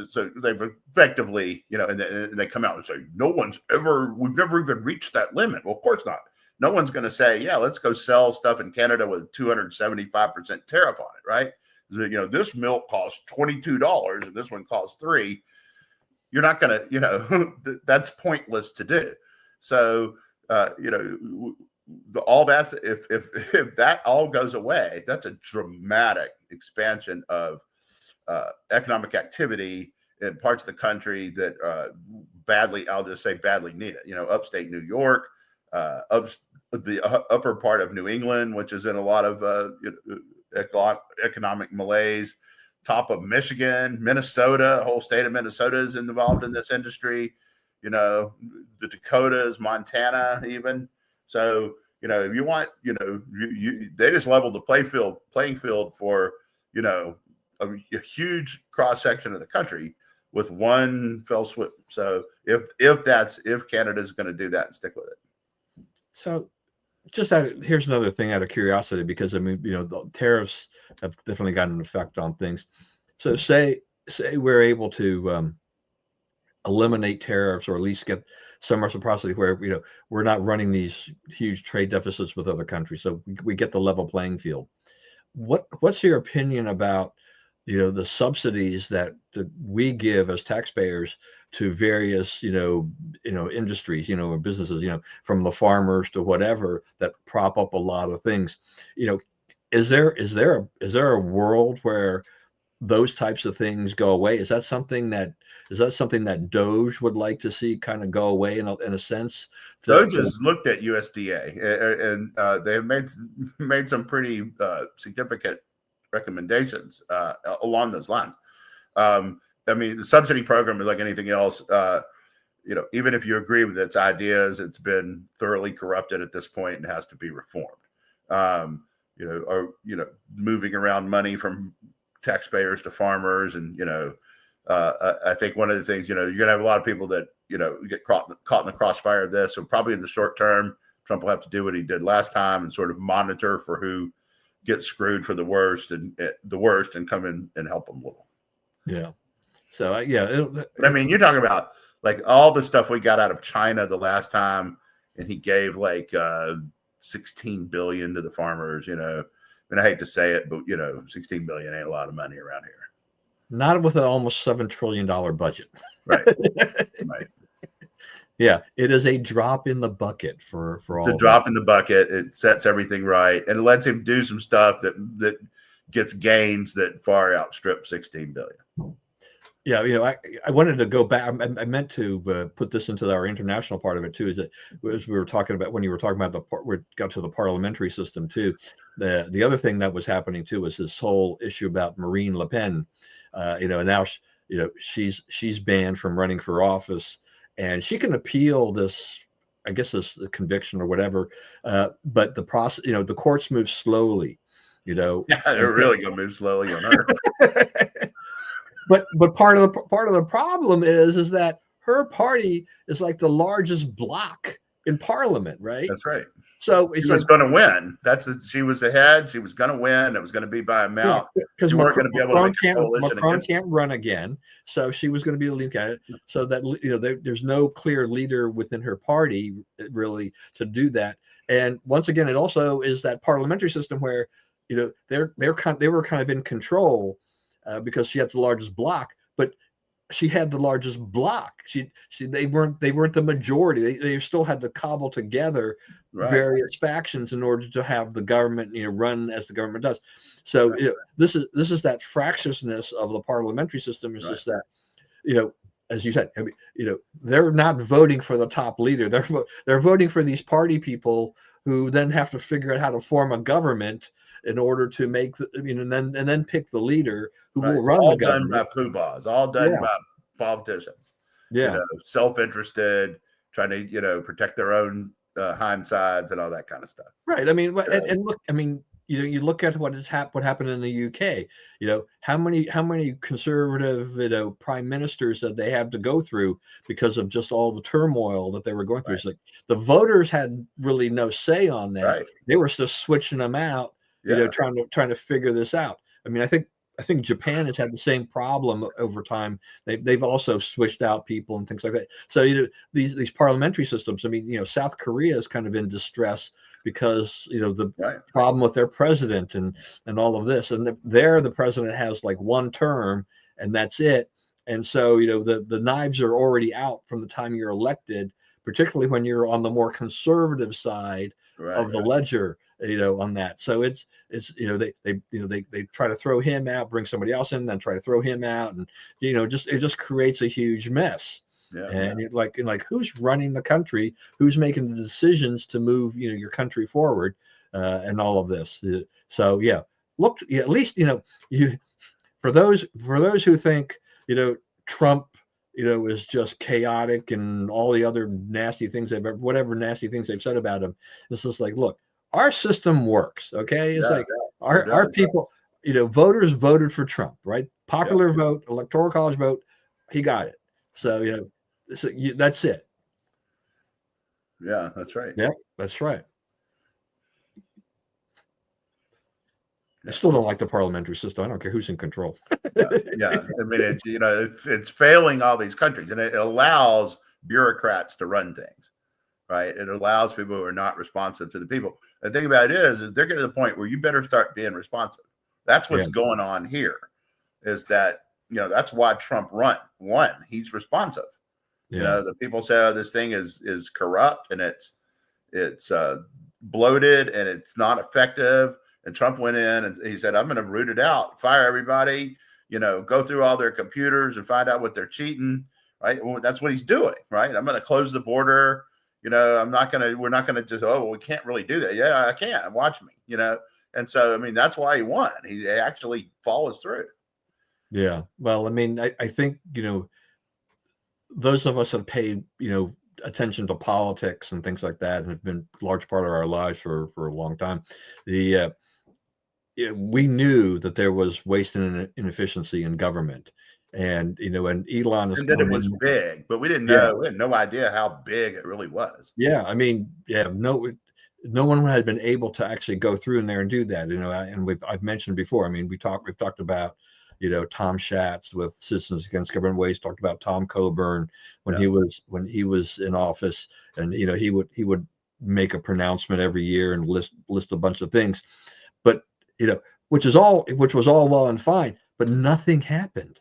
so they've effectively, and they come out and say, we've never even reached that limit. Well, of course not. No one's going to say, yeah, let's go sell stuff in Canada with 275% tariff on it, right? This milk costs $22 and this one costs $3. You're not going to, that's pointless to do. So, all that's, if that all goes away, that's a dramatic expansion of economic activity in parts of the country that I'll just say badly need it. Upstate New York, the upper part of New England, which is in a lot of economic malaise, top of Michigan, Minnesota, the whole state of Minnesota is involved in this industry, the Dakotas, Montana, even. So, if you want, they just leveled the playing field for, a huge cross section of the country with one fell swoop. So if Canada's going to do that and stick with it. So here's another thing out of curiosity, because I mean, the tariffs have definitely got an effect on things. So say we're able to eliminate tariffs, or at least get some reciprocity where we're not running these huge trade deficits with other countries, so we get the level playing field. What's your opinion about the subsidies that we give as taxpayers to various industries, or businesses, from the farmers to whatever, that prop up a lot of things? Is there a world where those types of things go away? Is that something that Doge would like to see kind of go away in a sense? Doge has looked at USDA and they have made some pretty significant recommendations along those lines. I mean, the subsidy program is like anything else. Even if you agree with its ideas, it's been thoroughly corrupted at this point and has to be reformed. Moving around money from taxpayers to farmers, and I think one of the things, you're going to have a lot of people that get caught in the crossfire of this. So probably in the short term, Trump will have to do what he did last time and sort of monitor for who gets screwed for the worst and come in and help them a little. Yeah. So but I mean, you're talking about like all the stuff we got out of China the last time, and he gave like $16 billion to the farmers. And I hate to say it, but $16 billion ain't a lot of money around here. Not with an almost $7 trillion budget. Right. Right. Yeah, it is a drop in the bucket for all. It's a drop in the bucket. It sets everything right, and it lets him do some stuff that gets gains that far outstrip $16 billion. Yeah, I wanted to go back. I meant to put this into our international part of it too. Is that as we were talking about when you were talking about we got to the parliamentary system too. The other thing that was happening too was this whole issue about Marine Le Pen. And now she's banned from running for office, and she can appeal this, I guess, this conviction or whatever. But the process, the courts move slowly. Yeah, they're really gonna move slowly on her. But part of the problem is that her party is like the largest bloc in parliament, right? That's right. So she was going to win. She was ahead. She was going to win. It was going to be by amount. Because Macron can't run again, so she was going to be the lead candidate. So that there's no clear leader within her party really to do that. And once again, it also is that parliamentary system where they were kind of in control. Because she had the largest bloc, but she had the largest bloc. They weren't the majority. They still had to cobble together various factions in order to have the government run as the government does. So this is that fractiousness of the parliamentary system. Is just that as you said, they're not voting for the top leader. They're voting for these party people who then have to figure out how to form a government in order to make and then pick the leader who will run the government. All done by poobahs, all done by politicians. Yeah, self-interested, trying to protect their own hindsides and all that kind of stuff. Right. I mean, and look, I mean, you look at what happened in the UK. How many conservative prime ministers that they have to go through because of just all the turmoil that they were going through. It's like the voters had really no say on that. Right. They were just switching them out. Trying to figure this out. I mean, I think Japan has had the same problem over time. They've also switched out people and things like that. So these parliamentary systems. I mean, South Korea is kind of in distress because the problem with their president and all of this. And the president has like one term and that's it. And so the knives are already out from the time you're elected, particularly when you're on the more conservative side of the ledger. On that. So it's they try to throw him out, bring somebody else in, then try to throw him out, and it just creates a huge mess. You're like who's running the country? Who's making the decisions to move your country forward, and all of this? So at least for those who think Trump is just chaotic and all the other nasty things whatever nasty things they've said about him. This is like, look. Our system works, okay? It's like our people, voters voted for Trump, right? Popular vote, electoral college vote, he got it. So, that's it. Yeah, that's right. Yeah, that's right. I still don't like the parliamentary system. I don't care who's in control. Yeah. I mean, it's failing all these countries, and it allows bureaucrats to run things. Right. It allows people who are not responsive to the people. The thing about it is they're getting to the point where you better start being responsive. That's what's going on here, is that, that's why Trump won. He's responsive. The people say, this thing is corrupt and it's bloated and it's not effective. And Trump went in and he said, I'm going to root it out, fire everybody, go through all their computers and find out what they're cheating, right? Well, that's what he's doing, right? I'm going to close the border. We're not going to just, we can't really do that. Yeah, I can. Watch me, And so, I mean, that's why he won. He actually follows through. Yeah. Well, I mean, I think, those of us that pay, attention to politics and things like that, and have been a large part of our lives for a long time. We knew that there was waste and inefficiency in government, and and Elon is and that it was big, but we didn't know. Yeah. We had no idea how big it really was. Yeah, I mean, no one had been able to actually go through in there and do that. And I've mentioned before. I mean, we've talked about Tom Schatz with Citizens Against Government Waste, talked about Tom Coburn when he was in office, and he would make a pronouncement every year and list a bunch of things, but which was all well and fine, but nothing happened.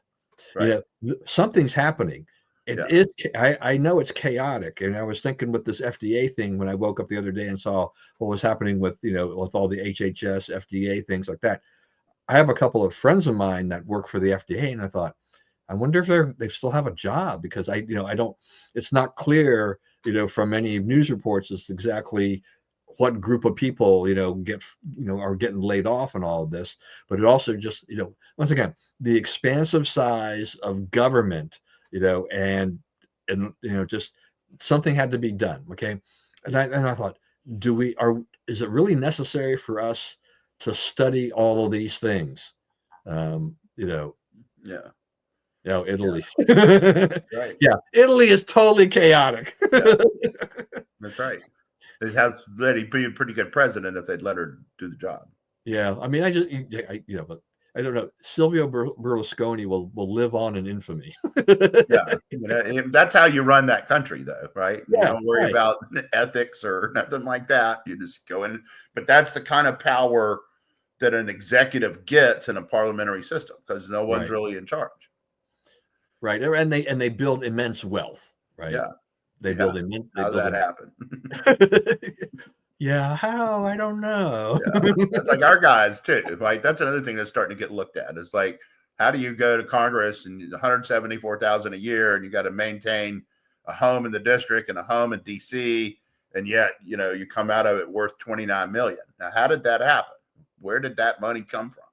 Right. Something's happening. I know it's chaotic, and I was thinking with this FDA thing when I woke up the other day and saw what was happening with with all the HHS, FDA, things like that. I have a couple of friends of mine that work for the FDA, and I thought, I wonder if they still have a job, because I don't. It's not clear, from any news reports as to exactly what group of people are getting laid off and all of this. But it also just once again, the expansive size of government, and just something had to be done. Okay, and I thought, is it really necessary for us to study all of these things? Italy. Right. Yeah, Italy is totally chaotic. Yeah. That's right. It has let him be a pretty good president if they'd let her do the job. Yeah, I mean, but I don't know. Silvio Berlusconi will live on in infamy. Yeah, that's how you run that country, though, right? Yeah, you don't worry about ethics or nothing like that. You just go in. But that's the kind of power that an executive gets in a parliamentary system, because no one's really in charge. Right, and they build immense wealth, right? Yeah, they build immense. How does that happen? Yeah, how? I don't know. That's like our guys too. Like, that's another thing that's starting to get looked at. Is like, how do you go to Congress and $174,000 a year, and you got to maintain a home in the district and a home in DC, and yet you come out of it worth $29 million. Now, how did that happen? Where did that money come from?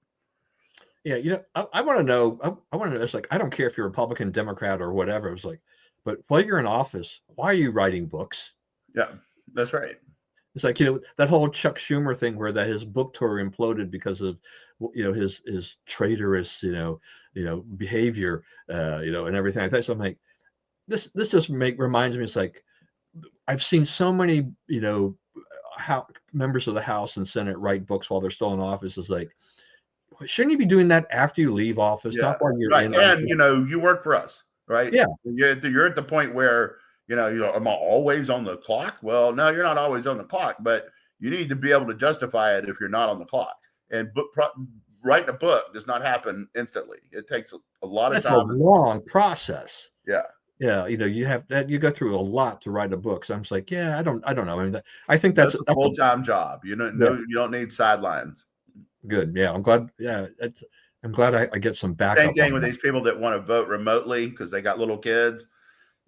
Yeah, I want to know. I want to know. It's like, I don't care if you're Republican, Democrat, or whatever. It was like, but while you're in office, why are you writing books? Yeah, that's right. It's like, that whole Chuck Schumer thing where his book tour imploded because of his traitorous behavior, and everything like that. So I'm like, this just reminds me. It's like, I've seen so many how members of the House and Senate write books while they're still in office. It's like, shouldn't you be doing that after you leave office, not while you're in office? And you work for us, right? Yeah, you're at the point where am I always on the clock? Well, no, you're not always on the clock, but you need to be able to justify it if you're not on the clock. And writing a book does not happen instantly. It takes a lot of time. That's a long process. Yeah. Yeah, you have that. You go through a lot to write a book. So I'm just like, yeah, I don't know. I mean, I think that's a full-time job. You don't need sidelines. Good. Yeah, I'm glad. Yeah, I'm glad I get some backup. Same thing with these people that want to vote remotely because they got little kids.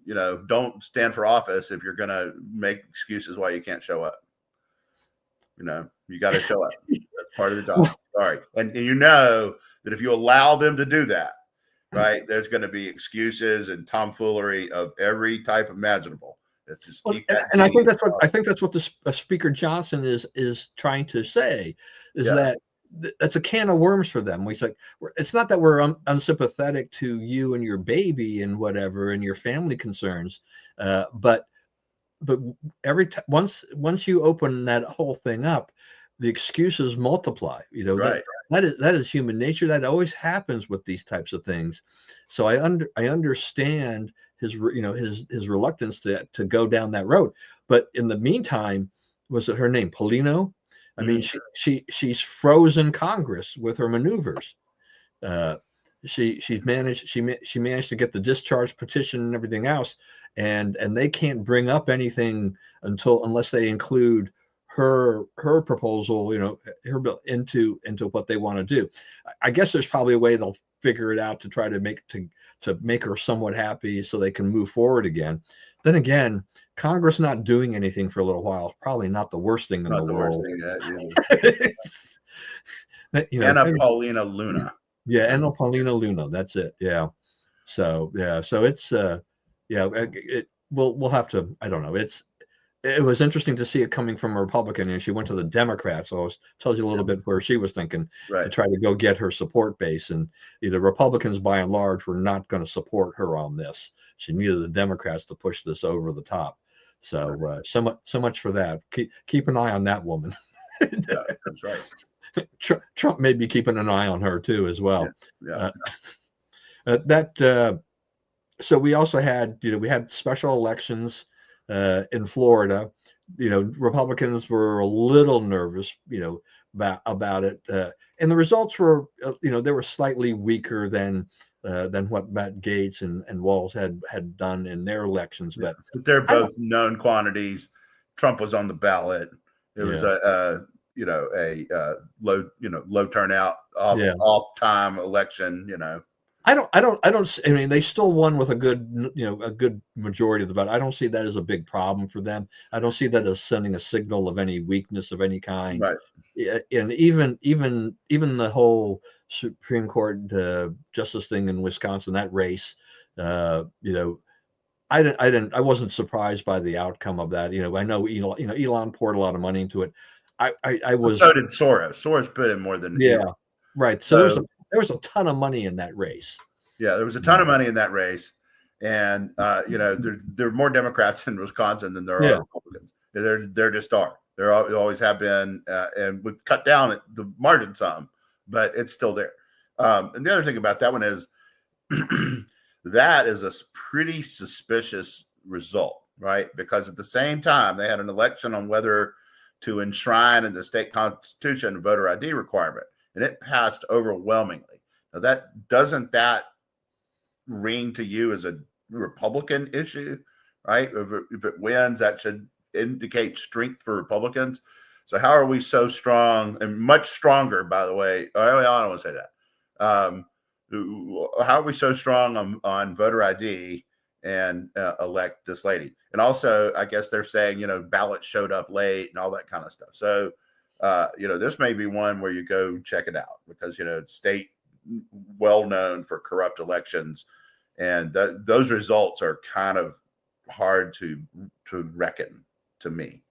Don't stand for office if you're going to make excuses why you can't show up. You got to show up. That's part of the job. Sorry. And that if you allow them to do that, right, there's going to be excuses and tomfoolery of every type imaginable. Let's just keep that. And I think that's what the Speaker Johnson is trying to say, is that that's a can of worms for them. It's not that we're unsympathetic to you and your baby and whatever and your family concerns, but once you open that whole thing up, the excuses multiply. Right. That is human nature. That always happens with these types of things. So I understand his reluctance to go down that road. But in the meantime, was it her name, Polino? I mean, she's frozen Congress with her maneuvers. She managed to get the discharge petition and everything else, and they can't bring up anything unless they include her proposal, her bill into what they want to do. I guess there's probably a way they'll figure it out to try to make her somewhat happy so they can move forward again. Then again, Congress not doing anything for a little while is probably not the worst thing in Not the the world. worst thing either. Anna Paulina Luna. Yeah, Anna Paulina Luna. That's it. Yeah. So it's we'll have to. I don't know. It was interesting to see it coming from a Republican, and she went to the Democrats. So it tells you a little bit where she was thinking to try to go get her support base. And the Republicans, by and large, were not going to support her on this. She needed the Democrats to push this over the top. So so much for that. Keep an eye on that woman. Yeah, that's right. Trump may be keeping an eye on her too, as well. Yeah. So we also had, we had special elections in Florida. Republicans were a little nervous, about it, and the results were, they were slightly weaker than what Matt Gaetz and Walz had done in their elections. But they're both known quantities. Trump was on the ballot. It was a low turnout, off time election. I mean, they still won with a good majority of the vote. I don't see that as a big problem for them. I don't see that as sending a signal of any weakness of any kind. Right. And even the whole Supreme Court justice thing in Wisconsin, that race, I wasn't surprised by the outcome of that. I know Elon poured a lot of money into it. I was. So did Soros. Soros put in more than Elon. Right. So there was a ton of money in that race. Yeah, there was a ton of money in that race, and there are more Democrats in Wisconsin than there are Republicans. There just are. There always have been, and we've cut down at the margin some, but it's still there. And the other thing about that one is that is a pretty suspicious result, right? Because at the same time, they had an election on whether to enshrine in the state constitution a voter ID requirement, and it passed overwhelmingly. Now, doesn't that ring to you as a Republican issue, right? If it wins, that should indicate strength for Republicans. So how are we so strong and much stronger, by the way? I don't want to say that. How are we so strong on voter ID and elect this lady? And also, I guess they're saying, ballots showed up late and all that kind of stuff. So, this may be one where you go check it out because, state well known for corrupt elections, and those results are kind of hard to reckon to me.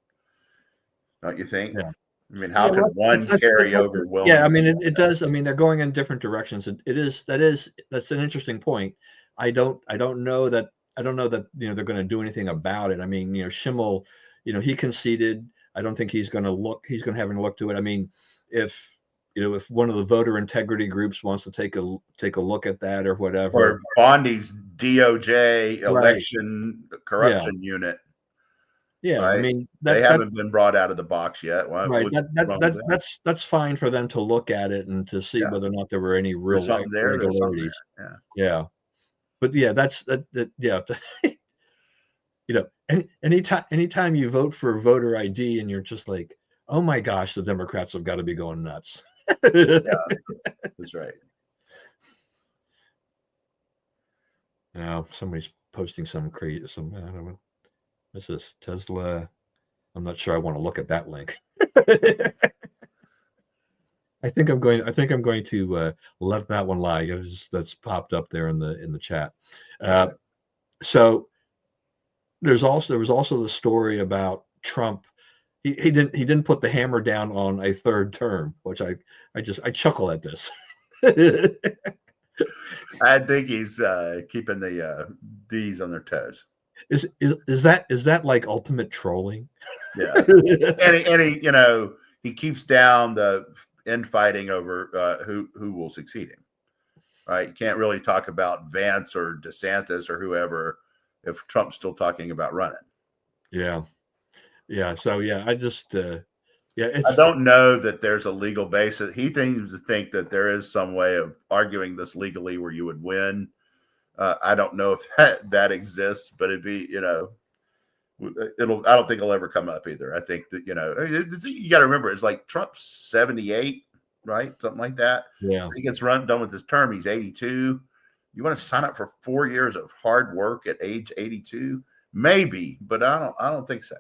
Don't you think? Yeah. I mean, how can one carry over? Yeah, I mean, it does. I mean, they're going in different directions. That's an interesting point. I don't know that they're going to do anything about it. I mean, Schimmel, he conceded. I don't think he's going to have any look to it. I mean, if one of the voter integrity groups wants to take a look at that or whatever, or Bondi's DOJ election corruption unit. Yeah, right? I mean, they haven't been brought out of the box yet. That's fine for them to look at it and to see whether or not there were any real irregularities. Yeah, but anytime you vote for voter ID and you're just like, oh my gosh, the Democrats have got to be going nuts. Yeah, that's right. Now somebody's posting some crazy. I don't know. This is Tesla. I'm not sure I want to look at that link. I think I'm going to let that one lie. That's popped up there in the chat. So there was also the story about Trump. He didn't put the hammer down on a third term, which I chuckle at this. I think he's keeping the D's on their toes. Is that like ultimate trolling? Yeah, and he keeps down the infighting over who will succeed him. Right? You can't really talk about Vance or DeSantis or whoever if Trump's still talking about running. Yeah. So I just I don't know that there's a legal basis. He seems to think that there is some way of arguing this legally where you would win. I don't know if that exists, but it'd be, I don't think it'll ever come up either. I think that, you got to remember, it's like Trump's 78, right? Something like that. Yeah. If he gets done with his term, he's 82. You want to sign up for 4 years of hard work at age 82? Maybe, but I don't think so.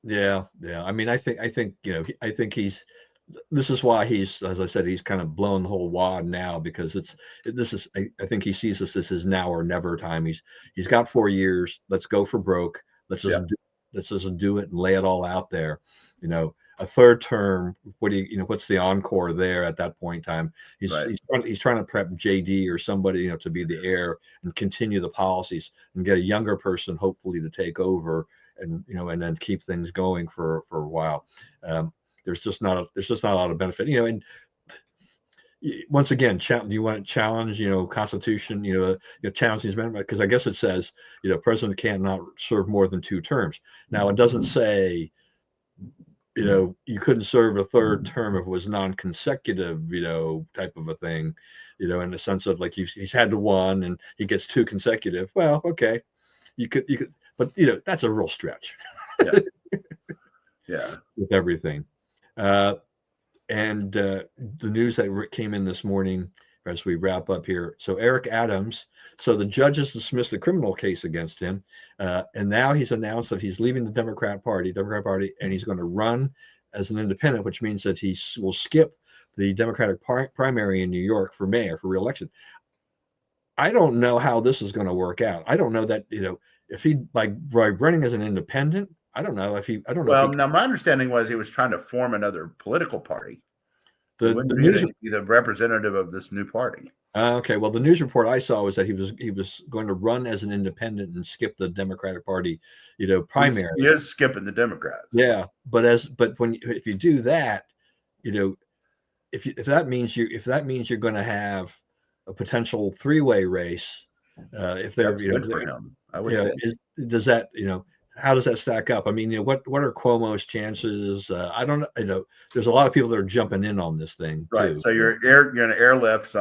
Yeah. I mean, I think I think this is why he's, as I said, he's kind of blown the whole wad now, because I think he sees this as his now or never time. He's got 4 years. Let's go for broke. Yeah. Let's just do it and lay it all out there. A third term, what's the encore there at that point in time? He's trying to prep JD or somebody, to be the heir and continue the policies and get a younger person hopefully to take over, and and then keep things going for a while. There's just not a lot of benefit, and once again, you want to challenge, Constitution, challenge these amendments, because I guess it says, president cannot serve more than 2 terms. Now, it doesn't say, you couldn't serve a third term if it was non-consecutive, type of a thing, in the sense of like he's had the one and he gets 2 consecutive. Well, okay, you could, but that's a real stretch. Yeah. Yeah. With everything. And the news that came in this morning as we wrap up here. So Eric Adams, so the judges dismissed a criminal case against him, and now he's announced that he's leaving the Democratic Party, and he's going to run as an independent, which means that he will skip the Democratic primary in New York for mayor, for re-election. I don't know how this is going to work out. I don't know that, if he, by running as an independent, I don't know. Well, now my understanding was he was trying to form another political party. The news be the representative of this new party. Okay. Well, the news report I saw was that he was going to run as an independent and skip the Democratic Party, primary. He is skipping the Democrats. Yeah, but if you do that, if that means you're going to have a potential 3-way race, if they're That's good for him, I would think. Does that how does that stack up? I mean, what are Cuomo's chances? I don't know. There's a lot of people that are jumping in on this thing, right? Too. So you're going to airlift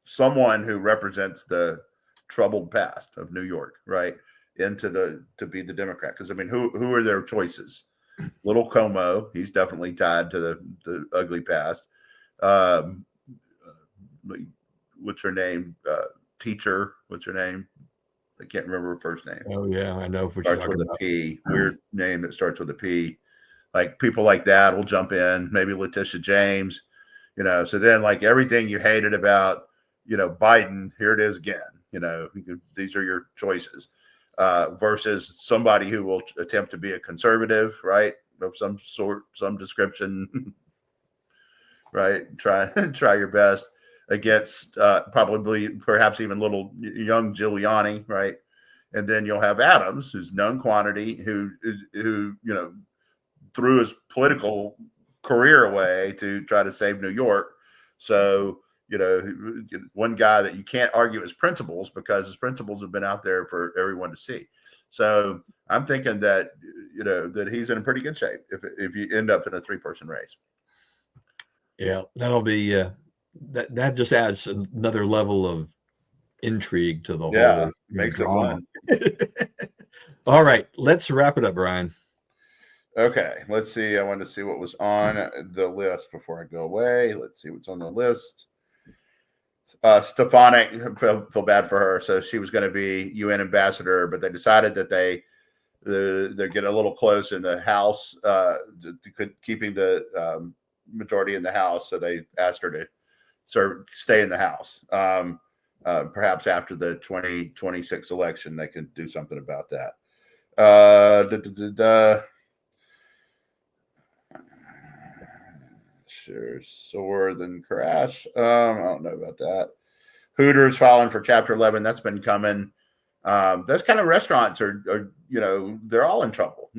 someone who represents the troubled past of New York, right, to be the Democrat. Because I mean, who are their choices? Little Cuomo, he's definitely tied to the ugly past. What's her name? Teacher. What's her name? I can't remember her first name. Oh yeah, I know. Starts with a P. Weird name that starts with a P. Like people like that will jump in. Maybe Letitia James. So then like everything you hated about Biden, here it is again. These are your choices. Versus somebody who will attempt to be a conservative, right, of some sort, some description, right? Try your best against perhaps even little young Giuliani, right? And then you'll have Adams, who's known quantity, who threw his political career away to try to save New York. So, one guy that you can't argue his principles, because his principles have been out there for everyone to see. So I'm thinking that, that he's in pretty good shape if you end up in a 3-person race. Yeah, that'll be that just adds another level of intrigue to the whole. Yeah, makes it fun. All right, let's wrap it up, Brian. Okay, let's see. I wanted to see what was on the list before I go away. Let's see what's on the list. Stefanik, feel bad for her. So she was going to be UN ambassador, but they decided that they're getting a little close in the House, keeping the majority in the House. So they asked her to stay in the House. Perhaps after the 2026 election, they could do something about that. Sure, soar then crash. I don't know about that. Hooters filing for Chapter 11. That's been coming. Those kind of restaurants are they're all in trouble.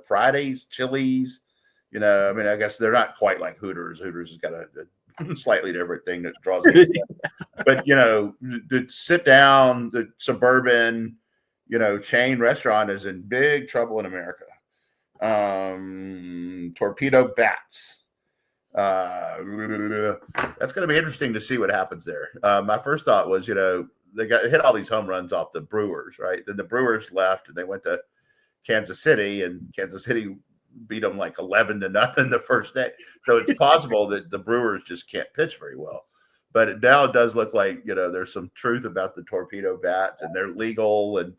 Fridays, Chili's. I mean, I guess they're not quite like Hooters. Hooters has got a slightly different thing that draws them. But the sit down, the suburban, chain restaurant is in big trouble in America. Torpedo bats. That's going to be interesting to see what happens there. My first thought was, they hit all these home runs off the Brewers, right? Then the Brewers left and they went to Kansas City, and Kansas City beat them like 11-0 the first day. So it's possible that the Brewers just can't pitch very well. But now it does look like, there's some truth about the torpedo bats, and they're legal. And,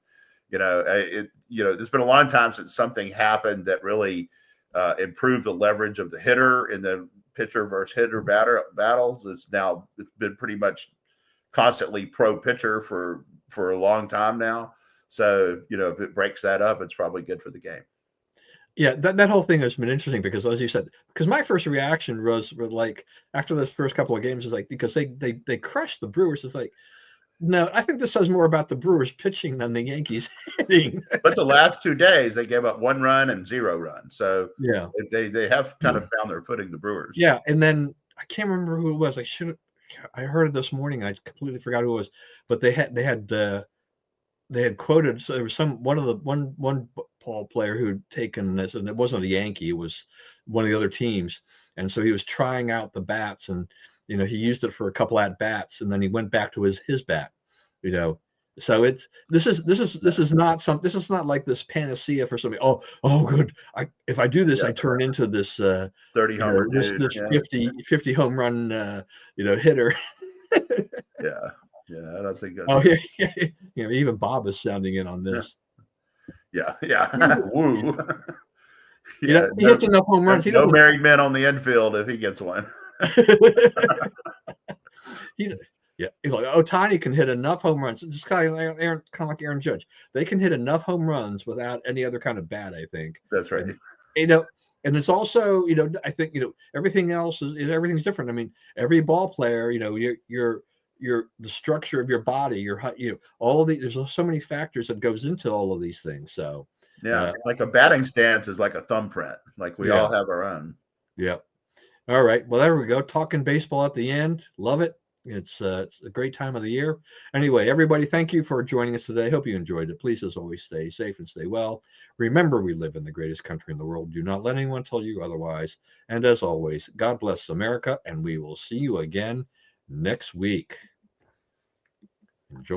there's been a long time since something happened that really improved the leverage of the hitter in the pitcher versus hitter battles. It's been pretty much constantly pro pitcher for a long time now. So, if it breaks that up, it's probably good for the game. Yeah, that whole thing has been interesting because, as you said, because my first reaction was like, after those first couple of games, is like, because they crushed the Brewers. It's like, no, I think this says more about the Brewers pitching than the Yankees hitting. But the last 2 days, they gave up 1 run and 0 runs. So yeah, they have kind of found their footing, the Brewers. Yeah, and then I can't remember who it was. I heard it this morning. I completely forgot who it was, but they had quoted. So there was one ball player who'd taken this, and it wasn't a Yankee. It was one of the other teams, and so he was trying out the bats, and he used it for a couple at bats, and then he went back to his bat. So this is not like this panacea for somebody. Oh, good. If I do this, I turn into this 30 homer this 50 home run hitter. Yeah, I don't think that's. Oh, yeah. Even Bob is sounding in on this. Yeah. Woo. He hits enough home runs. No married men on the infield if he gets one. He's like, Ohtani can hit enough home runs. It's kind of like Aaron Judge. They can hit enough home runs without any other kind of bat, I think. That's right. And it's also, I think, everything else everything's different. I mean, every ball player, the structure of your body, your height, all of these, there's so many factors that goes into all of these things. So yeah, like a batting stance is like a thumbprint. Like we all have our own. Yeah. All right. Well, there we go. Talking baseball at the end. Love it. It's a great time of the year. Anyway, everybody, thank you for joining us today. Hope you enjoyed it. Please, as always, stay safe and stay well. Remember, we live in the greatest country in the world. Do not let anyone tell you otherwise. And as always, God bless America, and we will see you again next week. Enjoy.